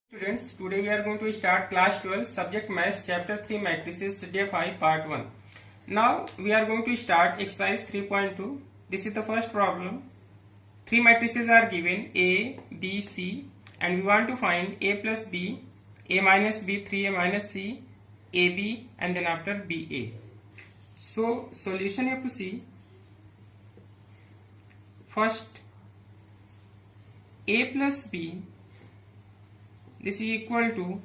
Students, today we are going to start class 12 subject maths chapter 3 matrices day 5 part 1. Now we are going to start exercise 3.2. This is the first problem. Three matrices are given A, B, C and we want to find A plus B, A minus B, 3A minus C, AB and then after BA. So solution you have to see. First A plus B, this is equal to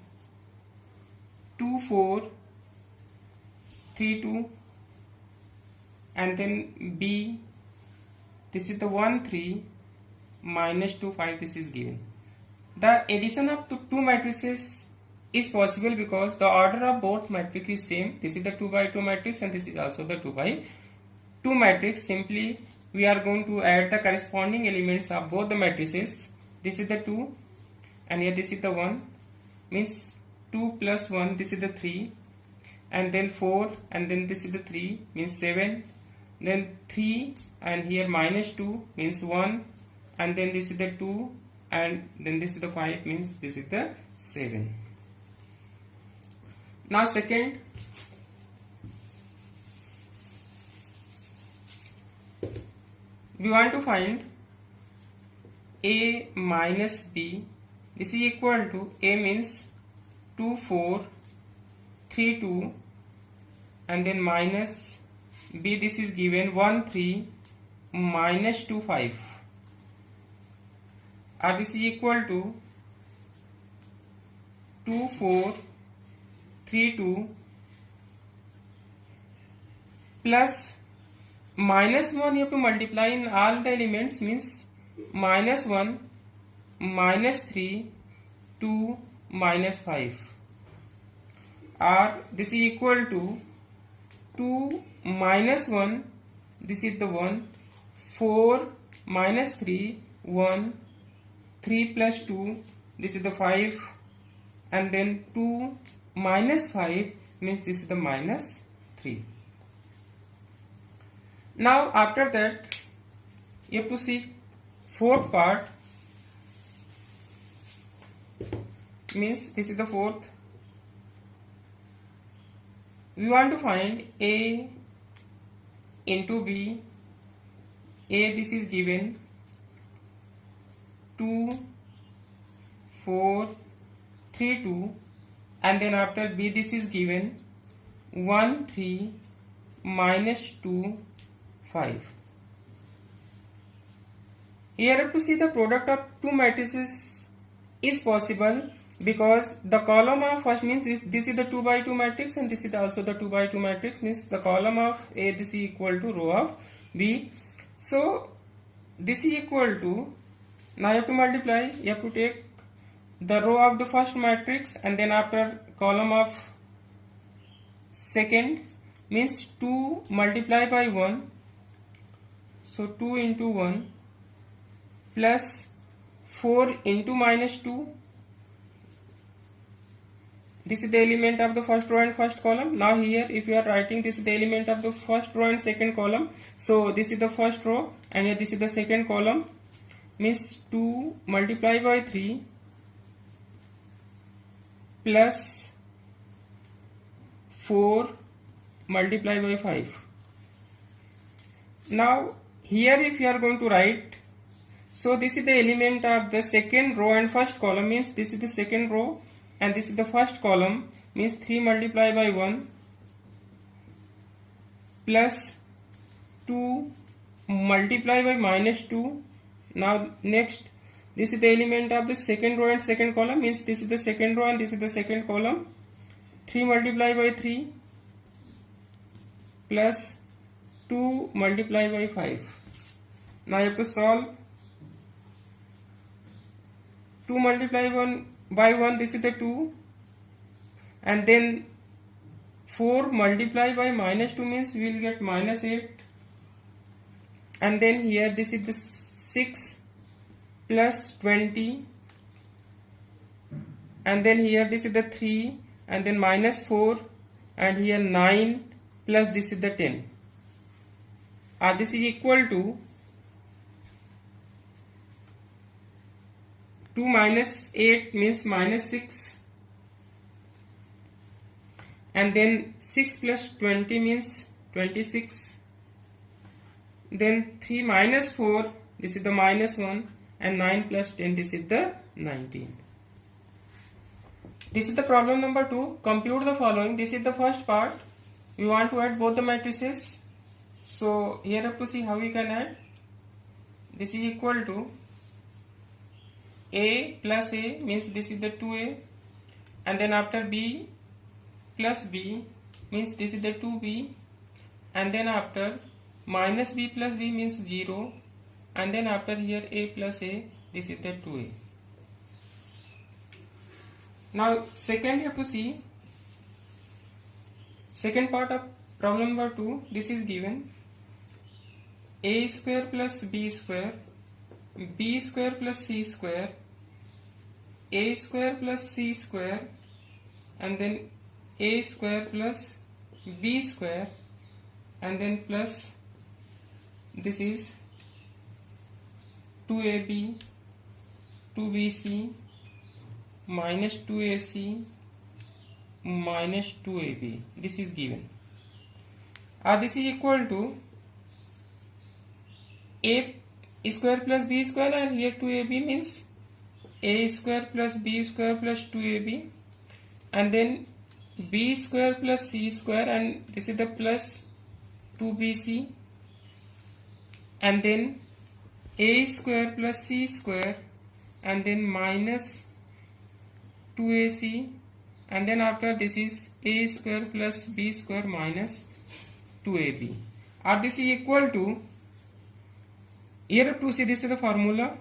2, 4, 3, 2 and then B, this is the 1, 3 minus 2, 5, this is given. The addition of two matrices is possible because the order of both matrix is same. This is the 2 by 2 matrix and this is also the 2 by 2 matrix. Simply we are going to add the corresponding elements of both the matrices. This is the 2 and here this is the 1, means 2 plus 1, this is the 3 and then 4 and then this is the 3 means 7, then 3 and here minus 2 means 1 and then this is the 2 and then this is the 5 means this is the 7. Now second, we want to find A minus B. This is equal to A means 2, 4, 3, 2 and then minus B, this is given 1, 3 minus 2, 5 or this is equal to 2, 4, 3, 2 plus minus 1 you have to multiply in all the elements means minus 1 minus 3 2 minus 5 or this is equal to 2 minus 1, this is the 1, 4 minus 3 1, 3 plus 2 this is the 5 and then 2 minus 5 means this is the minus 3. Now after that you have to see fourth part, means this is the fourth. We want to find A into B. A, this is given 2, 4, 3, 2 and then after B, this is given 1, 3 minus 2, 5. Here you have to see the product of two matrices is possible because the column of first means this is the 2 by 2 matrix and this is also the 2 by 2 matrix, means the column of A, this is equal to row of B. So this is equal to, now you have to multiply, you have to take the row of the first matrix and then after column of second, means 2 multiplied by 1, so 2 into 1 plus 4 into minus 2, this is the element of the first row and first column. Now here if you are writing, this is the element of the first row and second column, so this is the first row and here this is the second column, means 2 multiplied by 3 plus 4 multiplied by 5. Now here if you are going to write, so this is the element of the second row and first column, means this is the second row and this is the first column, means 3 multiplied by 1 plus 2 multiplied by minus 2. Now next, this is the element of the second row and second column, means this is the second row and this is the second column, 3 multiplied by 3 plus 2 multiplied by 5. Now you have to solve. 2 multiplied by 1, this is the 2 and then 4 multiplied by minus 2 means we will get minus 8 and then here this is the 6 plus 20 and then here this is the 3 and then minus 4 and here 9 plus this is the 10. This is equal to 2 minus 8 means minus 6, and then 6 plus 20 means 26, then 3 minus 4, this is the minus 1, and 9 plus 10, this is the 19. This is the problem number 2. Compute the following. This is the first part. We want to add both the matrices. So here have to see how we can add. This is equal to A plus A means this is the 2A, and then after B plus B means this is the 2B, and then after minus B plus B means 0, and then after here A plus A, this is the 2A. Now second you have to see, second part of problem number 2, this is given A square plus B square, B square plus C square, A square plus C square, and then A square plus B square, and then plus this is 2AB, 2BC, minus 2AC, minus 2AB. This is given. This is equal to A square plus B square, and here 2AB means A square plus B square plus 2AB, and then B square plus C square, and this is the plus 2BC, and then A square plus C square, and then minus 2AC, and then after this is A square plus B square minus 2AB. This is equal to, here to see this is the formula,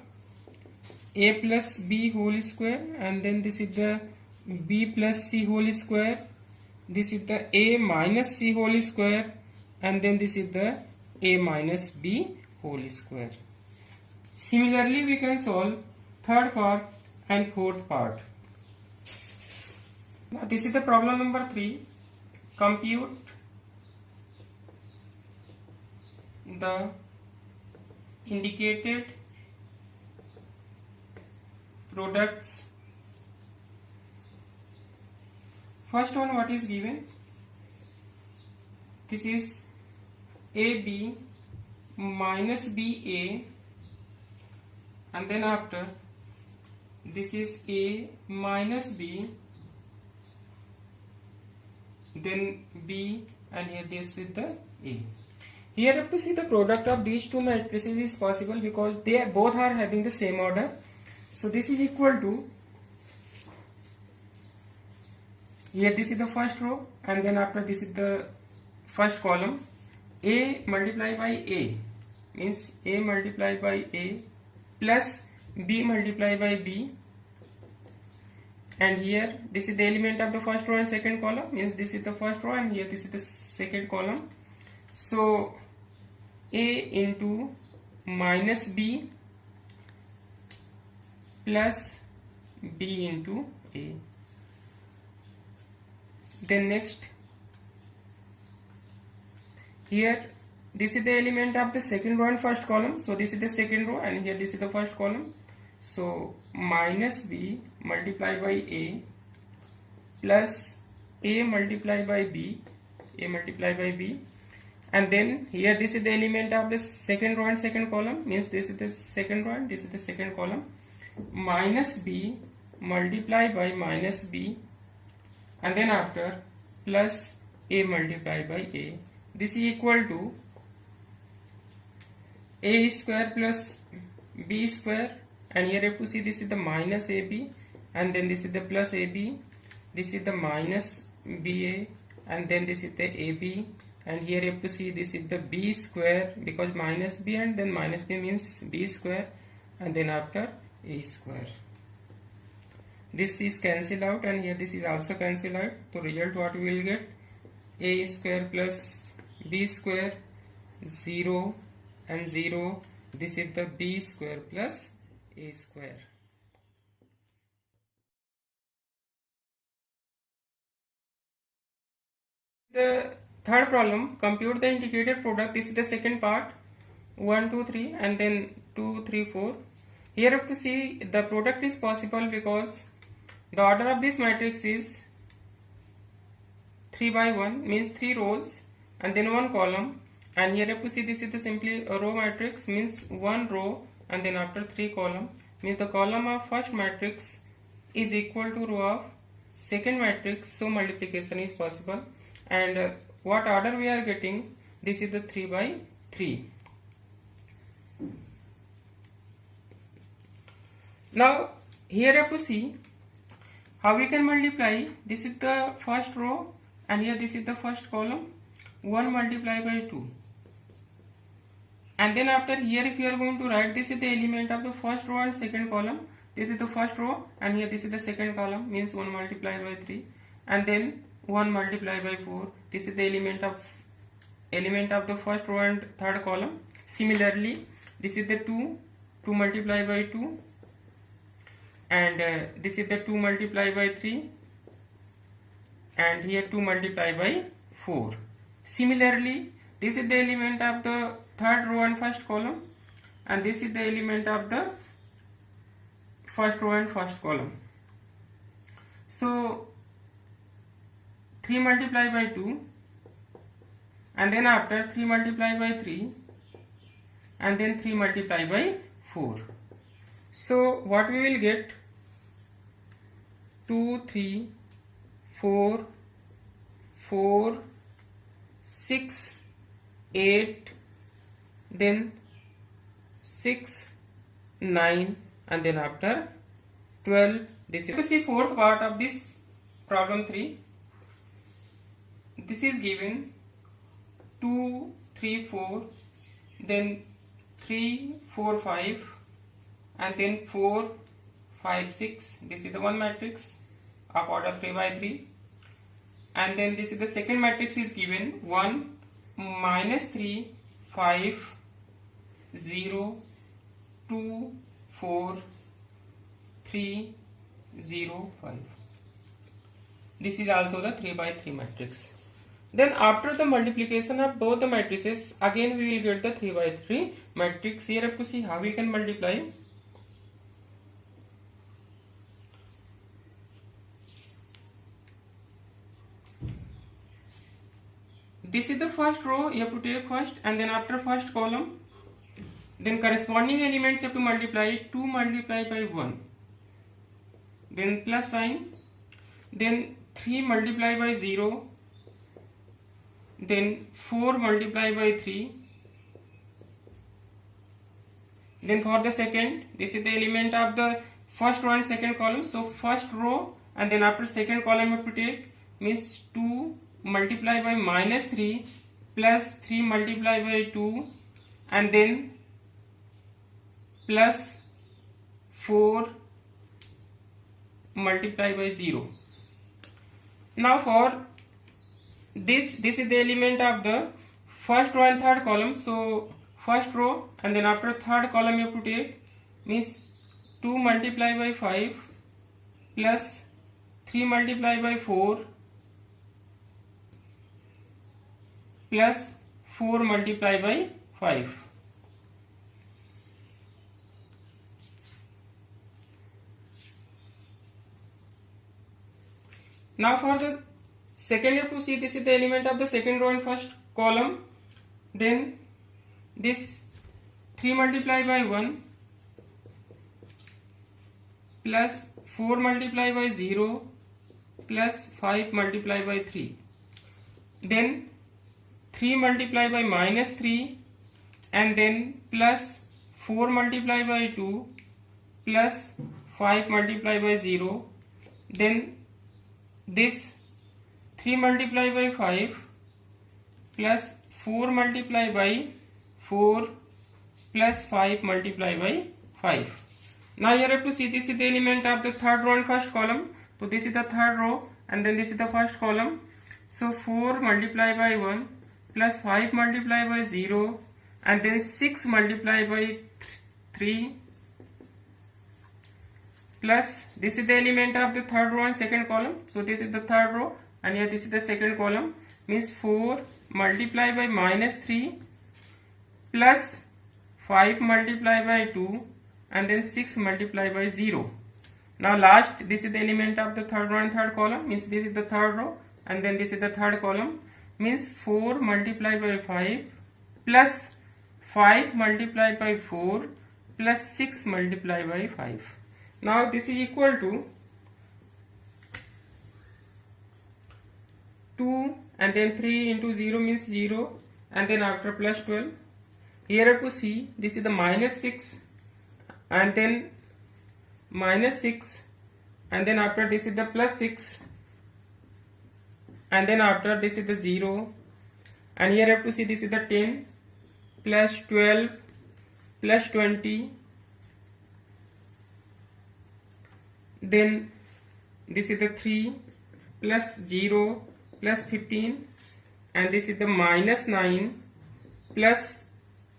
A plus B whole square, and then this is the B plus C whole square, this is the A minus C whole square, and then this is the A minus B whole square. Similarly we can solve third part and fourth part. Now this is the problem number 3. Compute the indicated products. First one, what is given? This is AB minus BA, and then after this is A minus B, then B, and here this is the A. Here you have to see the product of these two matrices is possible because they both are having the same order. So this is equal to, here this is the first row, and then after this is the first column. A multiplied by A means A multiplied by A plus B multiplied by B, and here this is the element of the first row and second column, means this is the first row and here this is the second column. So A into minus B plus B into A. Then next, here this is the element of the second row and first column, so this is the second row and here this is the first column. So minus B multiplied by A plus A multiplied by B, A multiplied by B, and then here this is the element of the second row and second column, means this is the second row and this is the second column, minus B multiplied by minus B, and then after plus A multiplied by A. This is equal to A square plus B square, and here you have to see this is the minus AB, and then this is the plus AB, this is the minus BA, and then this is the AB, and here you have to see this is the B square because minus B and then minus B means B square, and then after A square. This is cancelled out and here this is also cancelled out. So result what we will get, A square plus B square, 0 and 0. This is the B square plus A square. The third problem, compute the indicated product. This is the second part, 1 2 3 and then 2 3 4. Here you have to see the product is possible because the order of this matrix is 3 by 1, means 3 rows and then 1 column, and here you have to see this is the simply a row matrix, means 1 row and then after 3 column, means the column of first matrix is equal to row of second matrix, so multiplication is possible. And what order we are getting, this is the 3 by 3. Now here you have to see how we can multiply. This is the first row and here this is the first column. 1 multiplied by 2, and then after here if you are going to write, this is the element of the first row and second column. This is the first row and here this is the second column, means 1 multiplied by 3, and then 1 multiplied by 4. This is the element of the first row and third column. Similarly, this is the 2 multiplied by 2, and this is the 2 multiplied by 3, and here 2 multiplied by 4. Similarly, this is the element of the third row and first column, and this is the element of the first row and first column. So 3 multiplied by 2, and then after 3 multiplied by 3, and then 3 multiplied by 4. So what we will get, 2, 3, 4, 4, 6, 8, then 6, 9, and then after 12. This is, you see, fourth part of this problem 3. This is given 2, 3, 4, then 3, 4, 5, and then 4, 5, 6. This is the one matrix of order 3 by 3. And then this is the second matrix is given 1, -3, 5, 0, 2, 4, 3, 0, 5. This is also the 3 by 3 matrix. Then after the multiplication of both the matrices, again we will get the 3 by 3 matrix. Here you have to see how we can multiply. This is the first row, you have to take first, and then after first column, then corresponding elements you have to multiply. 2 multiplied by 1, then plus sign, then 3 multiplied by 0, then 4 multiplied by 3, then for the second, this is the element of the first row and second column, so first row and then after second column you have to take, means 2 multiplied by -3 plus 3 multiplied by 2, and then plus 4 multiplied by 0. Now for this is the element of the first row and third column, so first row and then after third column you have to take, means 2 multiplied by 5 plus 3 multiplied by 4 plus 4 multiplied by 5. Now for the second, you have to see this is the element of the second row and first column. Then this 3 multiplied by 1 plus 4 multiplied by 0 plus 5 multiplied by 3. Then 3 multiplied by -3, and then plus 4 multiplied by 2 plus 5 multiplied by 0. Then this 3 multiplied by 5 plus 4 multiplied by 4 plus 5 multiplied by 5. Now you have to see this is the element of the third row and first column. So this is the third row and then this is the first column. So 4 multiplied by 1 plus 5 multiplied by 0, and then 6 multiplied by 3 plus this is the element of the third row and second column. So this is the third row and here this is the second column, means 4 multiplied by -3 plus 5 multiplied by 2 and then 6 multiplied by 0. Now last, this is the element of the third row and third column, means this is the third row and then this is the third column, means 4 multiplied by 5 plus 5 multiplied by 4 plus 6 multiplied by 5. Now this is equal to 2 and then 3 into 0 means 0 and then after plus 12. Here you have to see this is the minus 6 and then minus 6 and then after this is the plus 6 and then after this is the 0 and here you have to see this is the 10 plus 12 plus 20, then this is the 3 plus 0 plus 15 and this is the minus 9 plus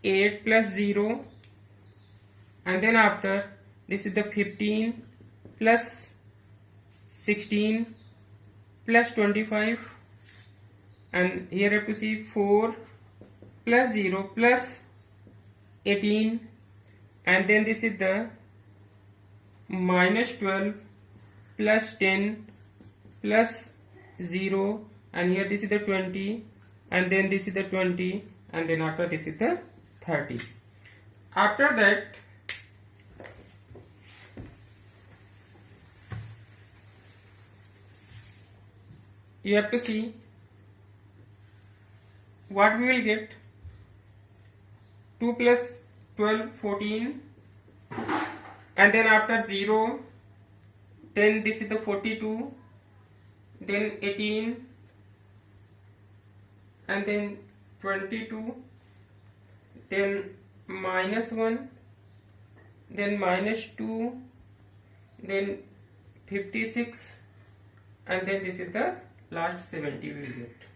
8 plus 0 and then after this is the 15 plus 16 plus 25 and here you have to see 4 plus 0 plus 18 and then this is the minus 12 plus 10 plus 0 and here this is the 20 and then this is the 20 and then after this is the 30. After that you have to see what we will get. 2 plus 12 14 and then after 0 then this is the 42 then 18 and then 22 then minus 1 then minus 2 then 56 and then this is the last 70 we will get.